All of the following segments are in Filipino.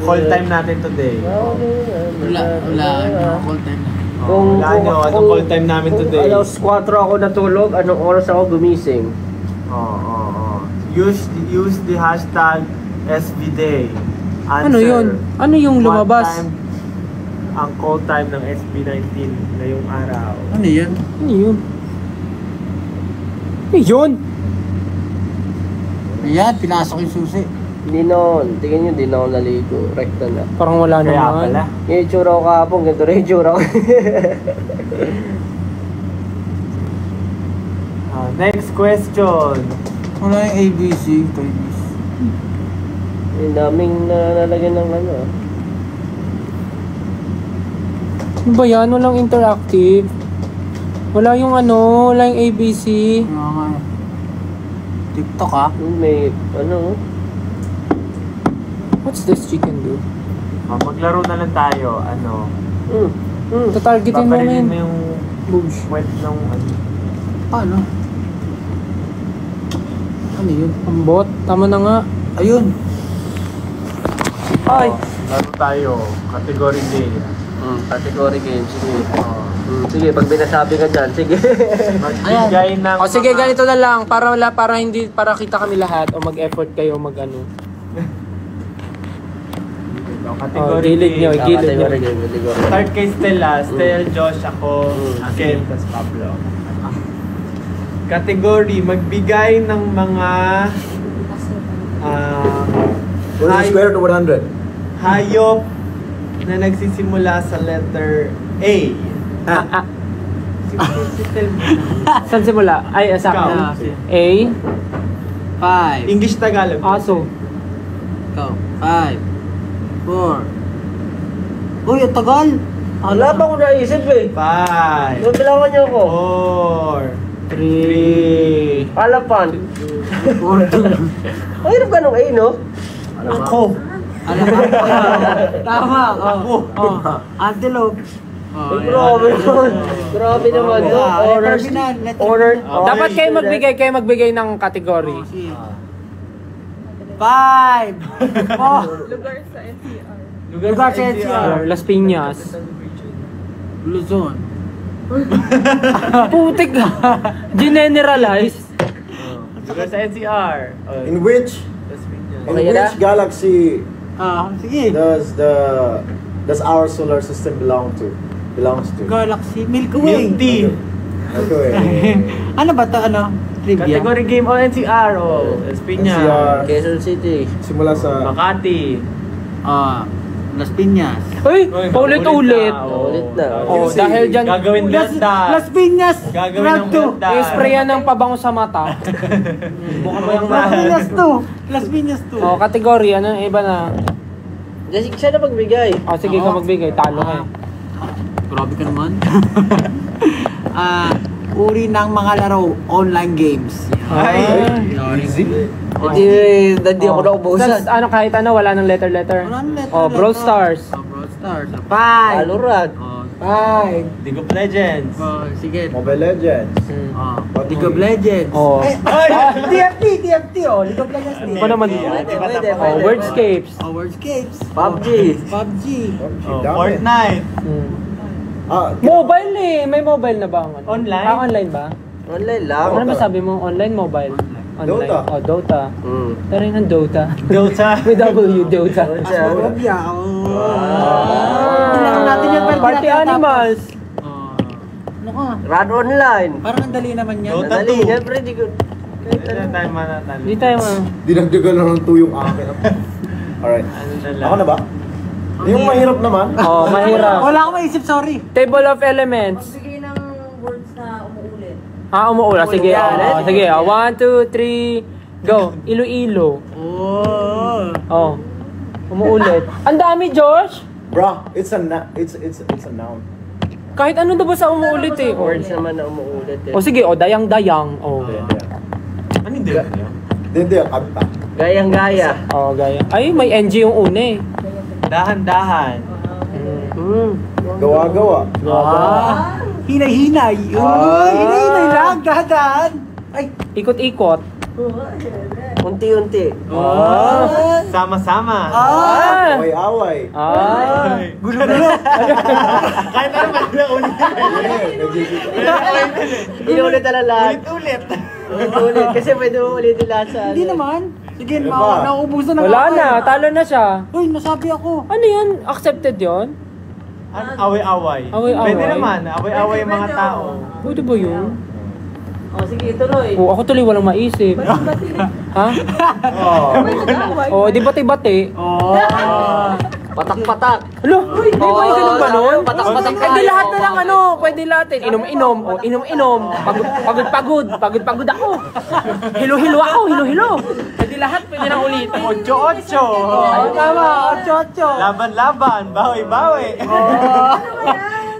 Call time natin today. Wala. Call time na. Wala nyo, anong call time namin today? Alas 4 ako natulog, anong oras ako gumising? Use the hashtag SBDay. Answer. Ano yun? Ano yung lumabas? What time ang call time ng SB19 ngayong araw? Ano yan? Ano yun? Ano yun? Ayan, pinasok yung susi. Hindi noon, tingin nyo, hindi na ako naligo. Rekta na. Parang wala Kaya naman. pala. Yung itsura ko kahapon, ganito rin yung itsura ko. Next question. Wala yung ABC. Yung daming nalalagyan ng ano. Ano ba yan? Walang interactive. Wala yung ano, wala yung ABC. TikTok ah. May ano. What's this chicken do? Maglaro na lang tayo. Ano? Tatargetin mo Papalilin yun. mo yung Bush. wet ng ano. Paano? Ano yun? Ang bot. Tama na nga. Ayun. Ay! Laro tayo. Category day. Category game, sige. Sige, pag binasabi ka dyan, sige. Magbigay ng... O sige, ganito na lang. Para kita kami lahat. O mag-effort kayo, mag-ano. Category gilid nyo, game. gilid nyo. Start kay Stella. Stella, Josh, ako, Ken, tas Pablo. Category, magbigay ng mga... What is the square root of 100? hayop na nagsisimula sa letter A. Saan simula? Ay, sa akin na. A. 5. English Tagalog. Aso. Ikaw. 5. 4. Uy, ang tagal. Wala pa akong naisip eh. 5. Magbilangan niyo ako. 4. 3. Palapan. Ang hirap ka nung A, no? Ako. Tama. Antelope. Ay, grabe naman. Grabe naman. Order. Dapat kayo magbigay ng category. 5. 4. Lugar sa NCR. Las Piñas. Luzon. Putik. Generalize. Lugar sa NCR. In which galaxy Sige. does our solar system belongs to? Galaxy. Milky Way. Milk tea. Okay. Ano ba to? Ano? Trivia? Category game o NCR. Las Piñas. NCR. Quezon City. Simula sa Makati. Las Piñas. Uy, paulit-ulit. Ulit na. Oh, dahil dyan, Gagawin meltdown. Las Piñas. Gagawin ng meltdown. i-sprayan ng pabango sa mata. Bukan mo yung Las Piñas to. Las Piñas to. Oh, category, ano, iba na. Siya na magbigay. Oh, sige ka magbigay, talo ka. Grabe ka naman. Uri ng mga laro, online games. Ay, easy. Hindi ako naubusan. Ano, kahit ano, wala ng letter. Wala ng letter. Oh, Brawl Stars. Brawl Stars. 5. Alurad. 5. League of Legends. Sige. Mobile Legends. League of Legends. Oh. TFT. League of Legends. Ano pa naman? Pwede. Oh, Wordscapes. Wordscapes. PUBG. Fortnite. Mobile eh. May mobile na ba? Online? Online ba? Online lang. Ano ba sabi mo? Online, mobile? Online. Dota. Oh, Dota. Pero yun ang Dota. Dota. With W, Dota. Asmorobia. Natin yan, pero Party Animals. Ano ka? Run online. Parang ang dali naman yan. Dota. Dali, yan pre, di ko. Hindi tayo Dinagdagan lang ng 2 yung akin. Alright. Ako na ba? Yung mahirap naman. Oh, mahirap. Wala akong maisip, sorry. Table of Elements. Magbigay ng words na umuulit. Umuulan. Sige. Sige. 1, 2, 3, go. Iloilo. Oh. Umuulit. Ang dami, Josh. Bro, it's a noun. Kahit ano daw ba sa umuulit eh. Words naman na umuulit eh. O sige, dayang-dayang. Oh. Ano hindi yun? Hindi, kanta. Gayang-gaya. Oh, gaya. Ay, may NG yung una eh. Dahan-dahan. Gawa-gawa. Hinay-hinay. Hinay-hinay lang, dahan. Ay, Ikot-ikot. Unti-unti. Sama-sama. Away-away. Gulo-gulo. Kahit ano man na ulit. Inulit na lang lahat. Ulit. Ulit. Kasi pwede mo ulitin lahat sa Hindi naman. Sige, Ano ba? nauubusan na Wala ako na, eh. talo na siya. Uy, nasabi ako. Ano yun? Accepted yun? Away-away. Away-away? Pwede naman. Away-away yung mga tao. Pwede ba yun? O, sige, tuloy. Oo, ako tuloy walang maisip. Bati-bati. Ha? Oo, di bati-bati. patak-patak. Alo, di ba yung ganun ba nun? Patak-patak Pwede lahat na lang ano, pwede lahat. Inom-inom, o inom-inom. Pagod-pagod ako. Hilo-hilo ako, hilo-hilo. Pwede lahat, pwede nang ulitin. 8-8. Tama, 8-8. Laban-laban. Bawi-bawi.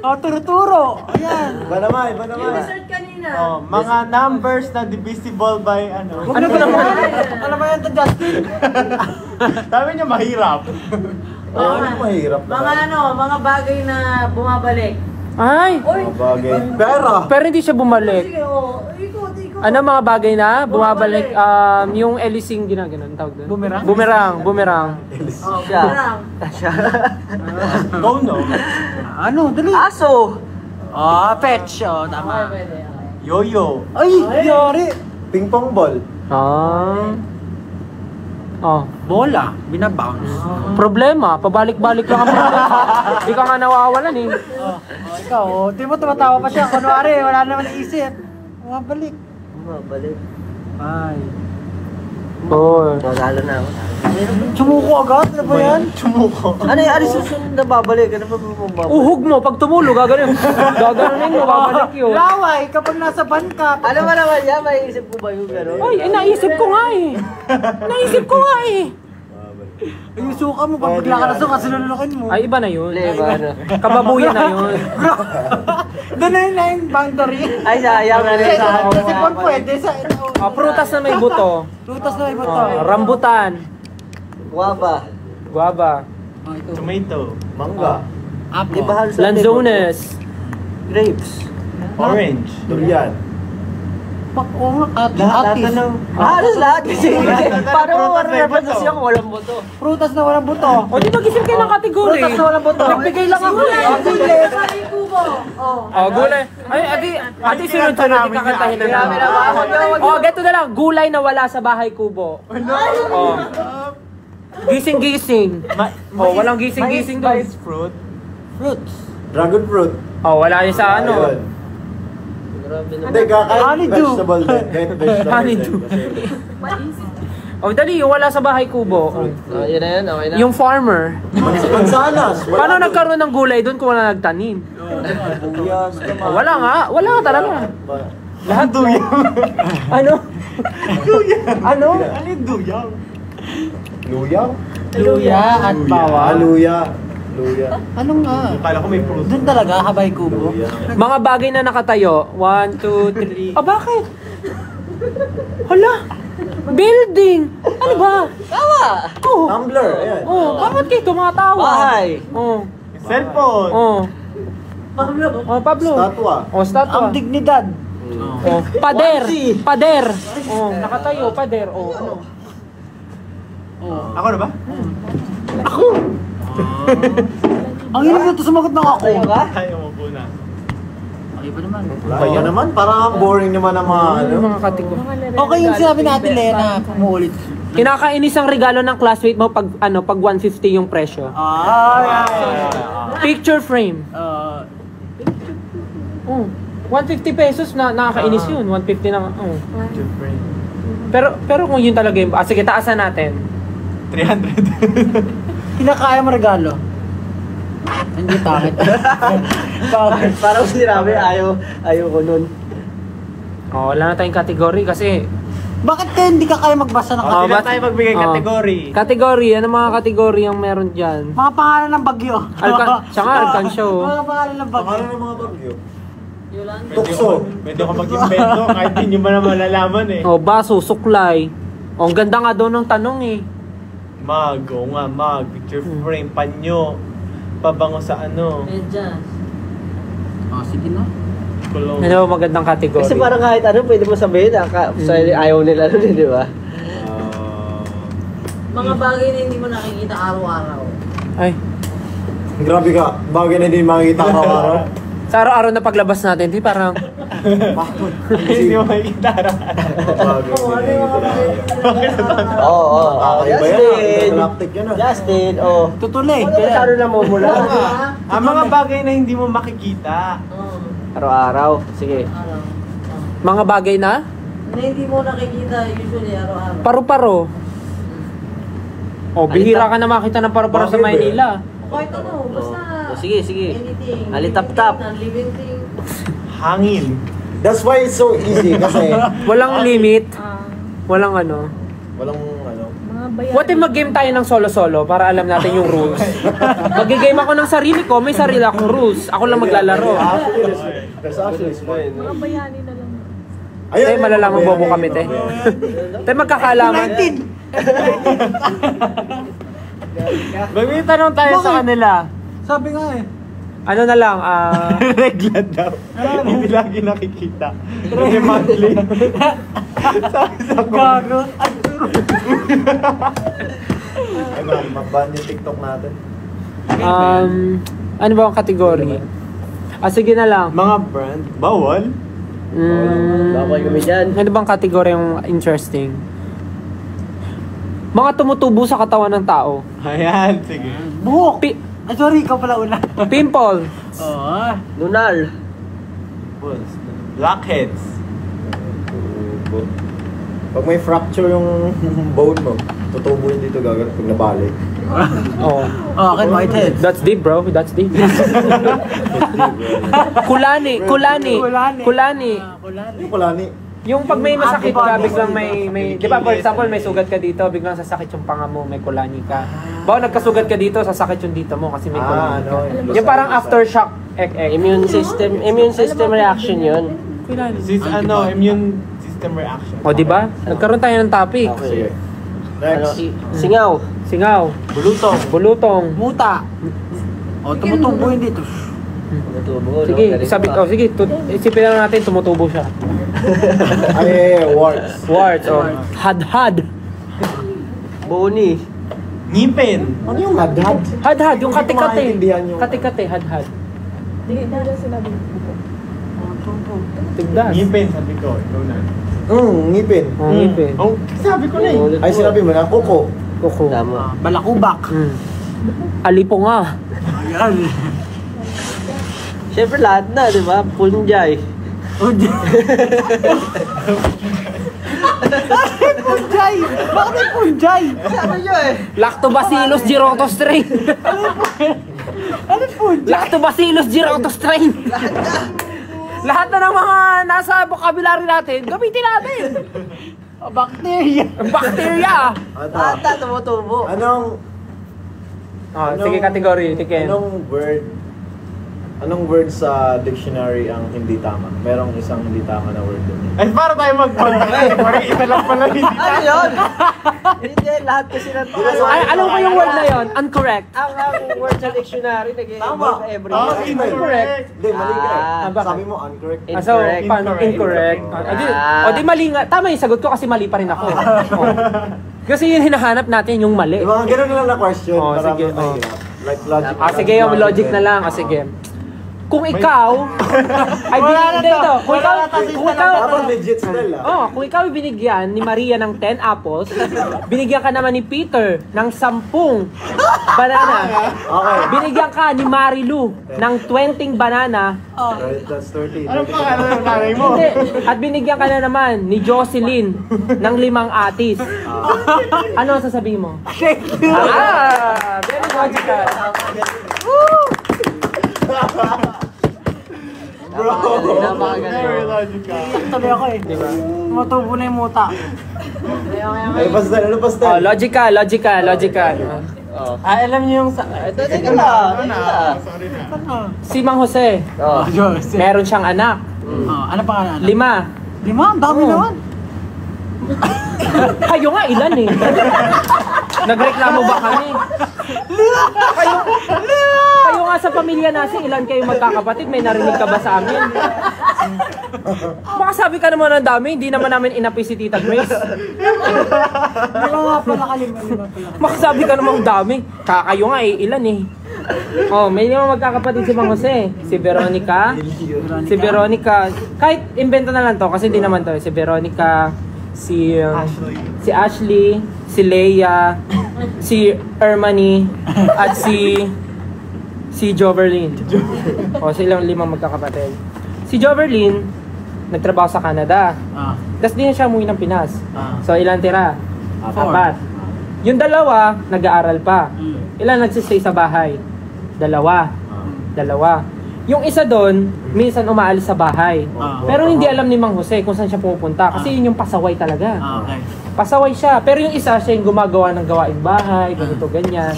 Turo-turo. Ayan. Iba naman. Yung dessert kanina. Mga numbers na divisible by ano. Ano ba naman? Ano ba yan to, Justin? Sabi niya mahirap. Mahirap Mga bagay na bumabalik. Ay, Mga bagay. Pera. pero hindi siya bumalik. Sige, ikot. Ano mga bagay na bumabalik? Yung Elising ginaganon, tawag doon? Bumerang? Bumerang. Siya. Go no. Ano? Dali. Aso. Fetch. Tama. Yo-yo. Ay, yari. Ping pong ball. Bola. Binabounce. Problema, pabalik-balik lang ang problema. Di ka nga nawawalan eh. Ikaw, di mo tumatawa pa siya. Kunwari, wala naman naisip. Bumabalik. Balik. Ay. Magalo na ako. Sumuko agad? Ano ba yan? Sumuko. Ano yung susunod na babalik? Ano ba babalik? Uhog mo, pag tumulo, gaganon. Gaganon mo, babalik yun. Laway, kapag nasa ban ka. Ano ba naman yan? May isip ko ba yung gano'n? Ay, naisip ko nga eh. Naisip ko nga eh. Yung suka mo, pag bigla ka na suka, sinulukin mo. Ay, iba na yun. Ano? Kababuyan na yun. Doon na yung boundary. Ay, sayang na rin sa Kasi pag pwede sa... Prutas na may buto. Lutas na iba to. Rambutan. Guava. Guava. Tomato. Mangga. Di ba halos Lanzones. grapes? Orange. Durian. Oo nga, Lahat atis. na Halos lahat kasi. Paano mo Prutas may reference buto. siya kung walang buto? Prutas na walang buto. O di mag-isip kayo ng kategory. Prutas na walang buto. Nagbigay lang ako eh. Gulay kubo. Gulay. Ay, ati sunod-sunod, di kakantahin na namin. Geto na lang. Gulay na wala sa bahay kubo. Gising-gising. Walang gising-gising doon. Mais fruit. Fruits. Dragon fruit. Wala yun sa ano. Ayun. Hindi, kahit Honeydew. vegetable din. Kahit vegetable Honeydew. din. Dali, yung wala sa bahay kubo. Yun na yun, okay na. Yung farmer. Mansanas. Paano nagkaroon ng gulay doon kung wala nagtanim? Buyas. Wala nga. Wala nga talaga. Lahat duyang. Ano? Ano? Ano yung duyang? Luya? Luya at bawal. Luya. Luya. Anong nga? Kala ko may fruit. Doon talaga, habay kubo. Luya. Mga bagay na nakatayo. 1, 2, 3. Bakit? Hala? Building! Ano ba? Tawa! Tumbler. Ayan. Bakit kayo tumatawa? Bahay! Cellphone. Pablo. Statwa. Statwa. Ang dignidad. Pader. Pader. Nakatayo. Pader. Ano? Ako na ba? Ang hirap na ito sumagot ng ako. Ayaw mo po na. Iba naman. Kaya naman, parang ang boring naman ang mga ano. Mga kategory. Okay yung sinabi natin, Lena, umuulit. Kinakainis ang regalo ng classmate mo pag 150 yung presyo. Picture frame. 150 pesos na nakakainis yun. 150 na. Pero kung yun talaga yung... sige, taasan natin. 300. Kinakaya mo regalo. Hindi takit. Bakit? Parang sinabi, ayaw ko nun. Wala na tayong kategory kasi... Bakit kaya hindi ka kaya magbasa ng Hindi na tayo magbigay kategory. Kategory? Ano mga kategory ang meron dyan? mga pangalan ng bagyo? Siya nga, Alcansyo. Mga pangalan ng bagyo. Pangalan ng mga bagyo. Tukso. Pwede ko mag-invento kahit hindi nyo ba na malalaman eh. Baso, suklay. Ang ganda nga doon ng tanong eh. Mag. Picture frame, panyo. Pabango sa ano. Medyas. Sige na. Kulong. Ano ba magandang kategory? Kasi parang kahit ano, pwede mo sabihin, ayaw nila nun, di ba? Mga bagay na hindi mo nakikita araw-araw. Ay, Grabe ka. Bagay na hindi makikita araw-araw. sa araw-araw na paglabas natin, di parang, Hindi mo makikita araw-araw. Bagay Oo, ano yung mga bagay na hindi mo nakikita Oo, Kakaiba yan. Galactic yan ah. Justin, oh. Tutuloy. Masyado na mo mula. Ang mga bagay na hindi mo makikita. Oo, Araw-araw. Sige. araw. mga bagay na, Na hindi mo nakikita usually araw-araw. paru-paro. Oh, bihira ka na makita ng paru-paro sa Maynila. Kahit ano, basta Sige, sige. anything. Alitap-tap. Living thing. Hangin. That's why it's so easy kasi Walang limit, Ah, walang ano. walang ano. mga bayan. What if mag-game tayo ng solo-solo para alam natin yung rules? Mag-game ako ng sarili ko, may sarili akong rules. Ako lang maglalaro. That's actually smart. Mga bayani na lang. Te, malalamang bobo kami, te. Te, magkakaalaman. May tanong tayo sa kanila. Sabi nga eh. Ano na lang, Regla daw. Hindi lagi nakikita. Hindi monthly. Sabi sa Gago. Ay man, mag-ban yung TikTok natin. ano ba ang kategory? Sige na lang. Mga brand. Bawal? Bawal kami dyan. Ano bang kategory yung interesting? Mga tumutubo sa katawan ng tao. Ayan, sige. Buhok. Ay, sorry, ikaw pala una. Pimple. Oo. Lunar. Blackheads. Pag may fracture yung bone mo, tutubo yun dito gagawin pag nabalik. Oh. Oh, akin whitehead. That's deep, bro. That's deep. Kulani. Yung pala ni, Yung pag may masakit ka, biglang may di ba, for example, may sugat ka dito, biglang sasakit yung panga mo, may kulani ka. Bawa nagkasugat ka dito, sasakit yung dito mo kasi may kulani ka. Yung parang aftershock Immune system reaction yun. Immune system reaction. O, di ba? Nagkaroon tayo ng topic. sige. Ano, Next. singaw. Singaw. Bulutong. Bulutong. Muta. O, tumutubo yun dito. Tumutubo, Sige, no? sige, isipin na lang natin, tumutubo siya. Ay, warts. Warts, oh. Hadhad. Boni. Ngipin. Ano yung hadhad? Hadhad, yung Hindi ko kate-kate. maintindihan yung- Kate-kate, hadhad. Tigdas. Ngipin, sabi ko. Ikaw na. Ngipin. Oh, ngipin. Oh, sabi ko na eh. Ay, sinabi mo na, kuko. Kuko. Tama. Balakubak. Alipo nga. Ayan. Siyempre lahat na, di ba? Punjay. Punjay! Bakit may punjay? Sabi nyo eh. Lactobacillus girotostrain. Ano punjay? Lactobacillus girotostrain. Lahat na ng mga nasa vocabulary natin, gamitin natin. Bacteria. Bacteria. Ata, tumutubo. Anong Sige, category. Tiken. Anong word sa dictionary ang hindi tama? Merong isang hindi tama na word doon. Ay, para tayo mag-contact. Parang isa lang pala hindi Ano tayo. yun? Hindi, lahat kasi ng Alam ko yung word na yon, incorrect. Ang word sa dictionary, nag-i-involve every Oh, word. incorrect. Hindi, mali ka. Ah, bakit? Sabi mo incorrect. So, paano? Incorrect. Incorrect. O di mali nga. Tama yung sagot ko kasi mali pa rin ako. Oh. Kasi yung hinahanap natin yung mali. Yung mga ganun lang na question. Oh, para sige, mahirap. Like logic. Sige, yung logic na lang. Sige. Kung ikaw ay binigyan ito, kung ikaw, Dapat legit still kung ikaw ay binigyan ni Maria ng 10 apples, binigyan ka naman ni Peter ng 10 banana. Okay. Binigyan ka ni Marilu ng 20 banana. Right, that's 30. Ano pa ng nanay mo? Hindi. At binigyan ka na naman ni Jocelyn ng 5 atis. Ano ang sasabihin mo? Very logical. Bro, Napakagaling. very logical. Tuloy ako eh. Tumutubo na yung muta. Ay, pastel. Ano pastel? Logical. Alam niyo yung sa... Teka na. Sorry na. Si Mang Jose, Oh. meron siyang anak. Ano pa nga? 5. 5? Ang dami naman. Kayo nga, ilan eh? Nagreklamo ba kami? Kayo nga sa pamilya natin, ilan kayo magkakapatid? May narinig ka ba sa amin? Baka sabi ka naman ang dami, hindi naman namin inapi si Tita Grace. Hindi ko nga pala kalimutan. Baka sabi ka naman ang dami. Kakayo nga ilan eh. Oh, may mga magkakapatid si Mang Jose. Si Veronica. Si Veronica. Kahit invento na lang to kasi hindi naman to. Si Veronica, si Ashley, si Leia, si Ermani, at si Joverlyn. O, silang 5 magkakapatid. Si Joverlyn, nagtrabaho sa Canada. Tapos di na siya umuwi ng Pinas. So, ilan tira? 4. Yung 2, nag-aaral pa. Ilan nagsistay sa bahay? 2. Yung isa doon, minsan umaalis sa bahay. Pero hindi alam ni Mang Jose kung saan siya pupunta. Kasi yun yung pasaway talaga. Pasaway siya. Pero yung isa, siya yung gumagawa ng gawaing bahay, ganito, ganyan.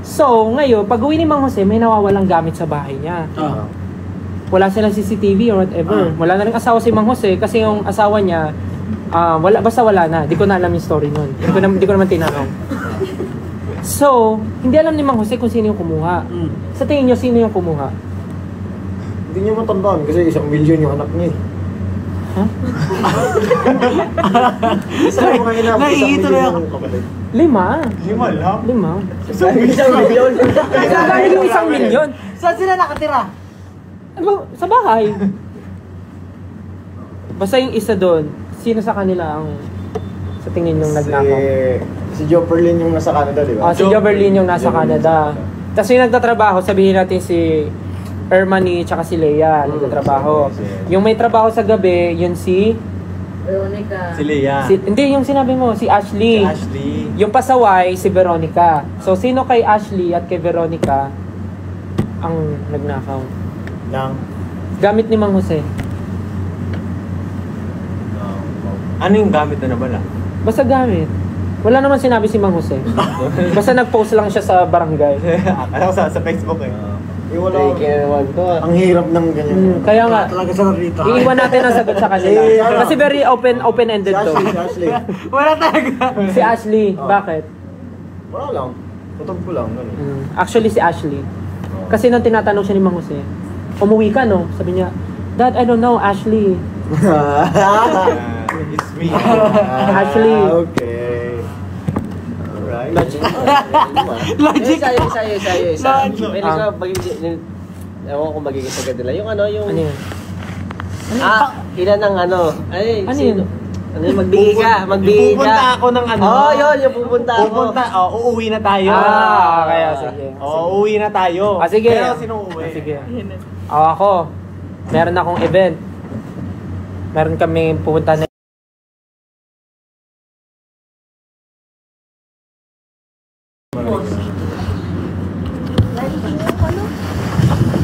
So, ngayon, pag uwi ni Mang Jose, may nawawalang gamit sa bahay niya. Wala silang CCTV or whatever. Wala na rin asawa si Mang Jose kasi yung asawa niya, basta wala na. Di ko na alam yung story nun. Di ko naman tinanong. So, hindi alam ni Mang Jose kung sino yung kumuha. Sa tingin niyo, sino yung kumuha? Hindi niyo matandaan kasi 1 milyon yung anak niya. Huh? Isa mo ngayon na 1 milyon yung kapatid. 5. 5 lang? 5. 1 milyon. Kaya yung 1 milyon. Saan sila nakatira? Ano, sa bahay. Basta yung isa doon, sino sa kanila ang sa tingin yung nagnakaw? Si Joperlyn yung nasa Canada, di ba? Si Joverlyn yung nasa Canada. Tapos yung nagtatrabaho, sabihin natin si Ermani tsaka si Leia nagtatrabaho. Yung may trabaho sa gabi, yun si Veronica. Si Leia. hindi, yung sinabi mo, si Ashley. Si Ashley. Yung pasaway, si Veronica. So, sino kay Ashley at kay Veronica ang nagnakaw? Nang? Gamit ni Mang Jose. Ano yung gamit na nabala? Basta gamit. Wala naman sinabi si Mang Jose. Basta nag-post lang siya sa barangay. Alam ko sa Facebook eh. Wala. Naman to. Ang hirap ng ganyan. Kaya nga, Talaga sa rito. iiwan natin ang sagot sa kanila. Kasi very open-ended to. Si Ashley. Wala talaga. Si Ashley, bakit? Wala lang. Tutog ko lang. Ganun. Actually, si Ashley. Kasi nung tinatanong siya ni Mang Jose, umuwi ka, no? Sabi niya, Dad, I don't know, Ashley. It's me. Ashley. Okay. Alright. Logic. Isa. Pwede ka magiging... Ewan ko kung magiging sagad nila. Yung ano, yung... Ano yun? Ilan ng ano? Ay, Ano sino? yun? Ano yun? Magbigay ka. Pupunta ako ng ano. Yun. Yung pupunta ako. Uuwi na tayo. Kaya sige. Uuwi na tayo. Sige. Pero sino uuwi? Sige. Ako, meron akong event. Meron kami pupunta na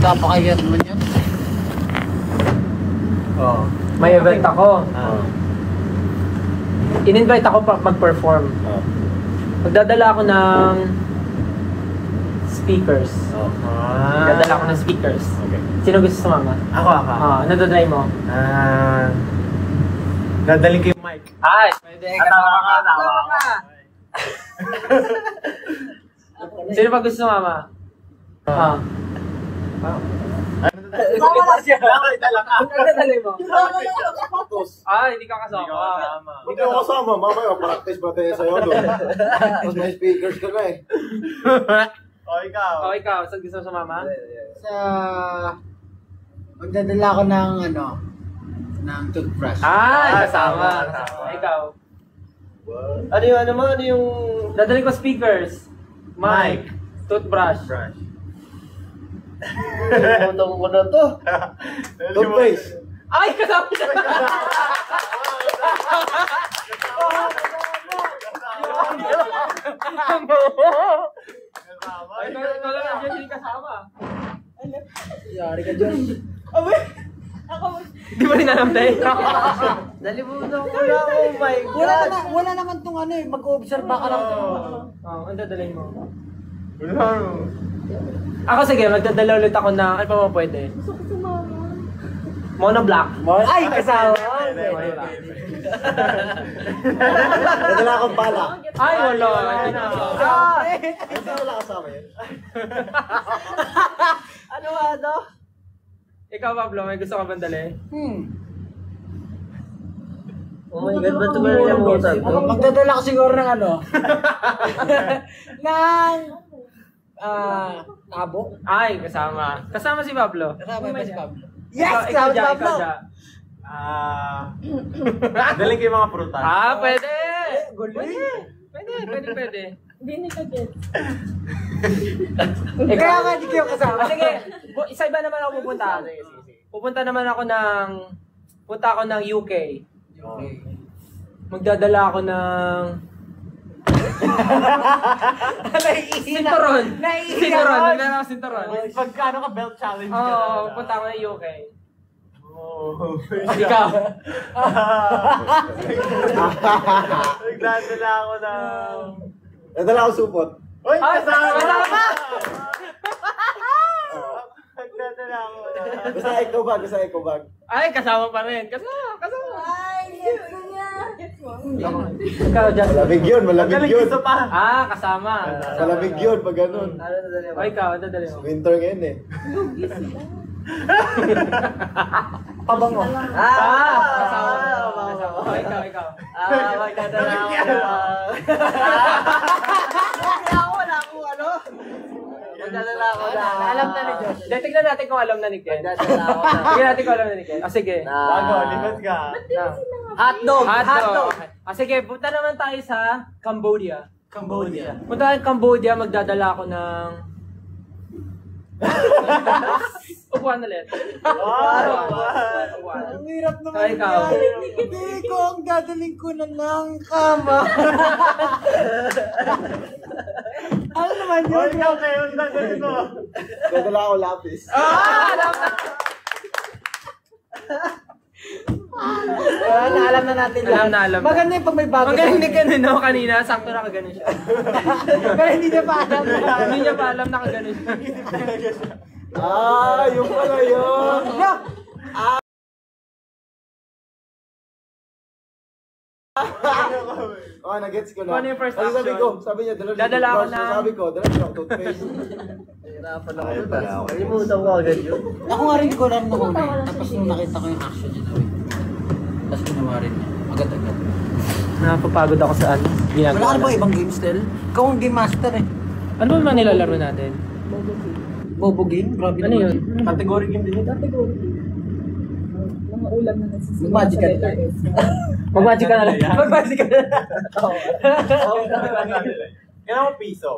Kapakayat mo yan. may event ako. In-invite ako mag-perform. Magdadala ako ng speakers. Magdadala ako ng speakers. Okay. Sino gusto sumama? Ako. Ano dadalay mo? Dadaling ko yung mic. Ay! Pwede Tawa ka. Sino pa gusto sumama? Ano dadalay mo? Hindi ka kasama. Hindi ako kasama. Mamaya, practice ba tayo sa'yo doon? Tapos may speakers ka na eh. Ikaw. Ikaw, saan gusto mo sumama? Sa... Magdadala ako ng ng toothbrush. Kasama. Ikaw. Ano yung ano mo? Ano yung... Dadalhin ko speakers, mic, toothbrush. Putong ko na to. Toothpaste. Ay, kasama siya! Ikaw lang nandiyan hindi kasama. Yari ka dyan. Di mo rin alam tayo. Nalimutan ko na. Oh my God. Wala naman tong mag-observe ka lang. Ang dadalhin mo? Ako sige, magdadala ulit ako ng, ano pa mo pwede? Gusto ko sumama. Monoblock. Ay, kasama. Monoblock. Nadala akong bala. Ay, wala. Hindi wala kasama yun. Ano? Ikaw, Pablo, may gusto ka bang dali? Oh my God, ba't ba nalimutan? Magdadala ko siguro ng ano? ng... abo? Ay, kasama. Kasama si Pablo. Kasama ba si Pablo? Ikaw, Yes! ikaw Kasama si dyan, Pablo! ikaw dyan. Daling kayo mga prutas. Pwede! Galing! Pwede. Hindi ni ka get. Kaya nga di kayo kasama. Sige, isa-iba naman ako pupunta. Pupunta naman ako ng... Punta ako ng UK. Magdadala ako ng... Sinturon. Sinturon. Magdadala ako sinturon. Pagkano ka belt challenge ka Oo, na? punta ako ng UK. Oh. Ikaw. Nagdadala ako ng... Nadala ako supot. Uy! Ay, kasama! Nagdadala ako ng... Basta eco bag. Ay, kasama pa rin. Kasama. Ay, yes ko niya. Ikaw, Justin. Malamig yun. Daling gusto pa. Kasama. Malamig yun pag ganun. O, ikaw, ano dadali mo? Winter ngayon eh. Pabango. Kasama. O, ikaw. Magdadala ako ng... Magdadala ako ng... Alam na ni Josh. Hindi, tignan natin kung alam na ni Ken. Magdadala ako ng... Tignan natin kung alam na ni Ken. Sige. Bago, lipat ka. Hotdog! Hotdog. Sige, punta naman tayo sa Cambodia. Punta tayo Cambodia, magdadala ako ng... Upuan ulit. Upuan. Ang hirap naman Ay, ikaw. Hindi ko ang dadaling ko na ng kama. Ano naman yun? Uy, ikaw kayo ang dadalhin mo. Nadala ako lapis. Alam na natin Alam na. Maganda yung pag may bago. Magaling ni Ken, no? Kanina, sakto na kaganon siya. Pero hindi niya pa alam. Hindi niya pa alam na kaganon siya. Yung pala yun. Nagets ko na. Ano yung first Ano sabi action? ko? Sabi niya, Dadala ako na- Sabi ko, dala niyo ako toothpaste. Hirapan ako dun. Nalimutan ko agad yun. Ako nga rin ko lang noon eh. Tapos nung nakita ko yung action niya nawin. Tapos ginawa rin niya. Agad-agad. Napapagod ako sa ano. Ginagawa. Wala ka ba ibang game still? Ikaw ang game master eh. Ano ba mga nilalaro natin? Bobo game? Grabe Ano yun? Category game din ito. Mga ulam na nagsisita. Mag-magic ka na. Mag-magic ka na lang. Mag-magic ka na lang. Kailangan mo piso.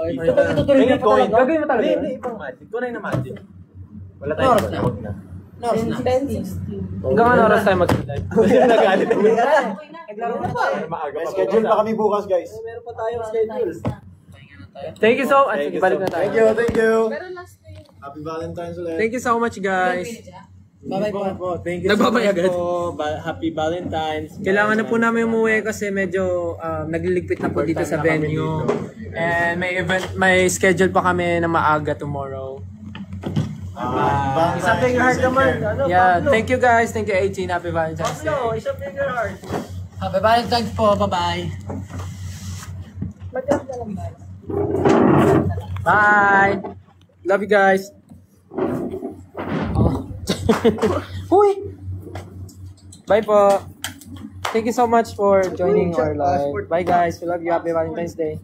Itutuloy niya pa Coin. talaga. Gagawin mo talaga. Hindi, ibang magic. Tunay na magic. Wala Oras tayong na. huwag na. Nars na. 10:60. Hanggang ano oras tayo mag-live? Nagalit ako. Naglaro na tayo. Maaga May pa. schedule pa kami bukas, guys. Meron pa tayong schedule. Thank you so much. Sige, balik na tayo. Thank you. Pero last na yun. Happy Valentine's ulit. Thank you so much, guys. Bye-bye po. Thank you Nagbabay agad. Happy Valentine's. Kailangan na po namin umuwi kasi medyo nagliligpit na po dito sa venue. And may schedule pa kami na maaga tomorrow. Isang finger heart naman. Ano, Yeah, Pablo? thank you guys. Thank you 18. Happy Valentine's Day. Pablo, isang finger heart. Happy Valentine's po. Bye-bye. Mag-drop na lang guys. Bye. Love you guys. Huy. Bye po. Thank you so much for joining our live. Bye guys. We love you. Happy Valentine's Day.